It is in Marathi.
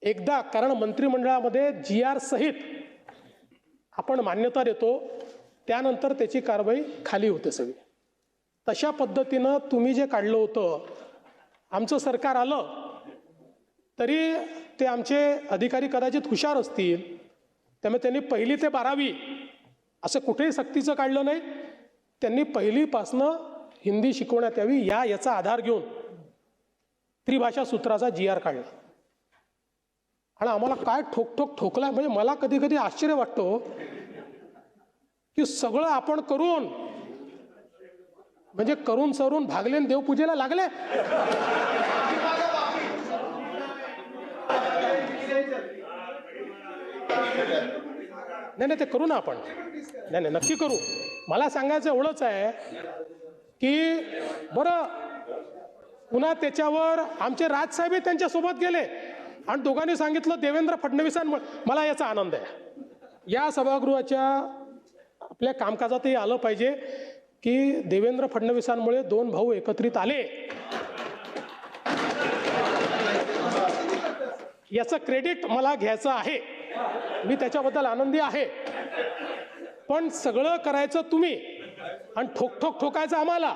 एकदा, कारण मंत्रिमंडळामध्ये GR सहित आपण मान्यता देतो, त्यानंतर त्याची कारवाई खाली होते सगळी. तशा पद्धतीनं तुम्ही जे काढलं होतं, आमचं सरकार आलं तरी ते आमचे अधिकारी कदाचित हुशार असतील, त्यामुळे त्यांनी 1ली ते 12वी असं कुठेही सक्तीचं काढलं नाही. त्यांनी 1लीपासनं हिंदी शिकवण्यात यावी याचा आधार घेऊन त्रिभाषा सूत्राचा GR काढला. आणि आम्हाला काय ठोकला, म्हणजे मला कधी कधी आश्चर्य वाटतो की सगळं आपण करून, म्हणजे करून सरून भागले आणि देवपूजेला लागले. नाही ते करू ना आपण. नाही नक्की करू. मला सांगायचं एवढंच आहे की बरं, पुन्हा त्याच्यावर आमचे राजसाहेब त्यांच्यासोबत गेले आणि दोघांनी सांगितलं देवेंद्र फडणवीसांमुळे. मला याचा आनंद आहे. या सभागृहाच्या आपल्या कामकाजातही आलं पाहिजे की देवेंद्र फडणवीसांमुळे 2 भाऊ एकत्रित आले. याचं क्रेडिट मला घ्यायचं आहे. मी त्याच्याबद्दल आनंदी आहे. पण सगळं करायचं तुम्ही आणि ठोकायचं आम्हाला.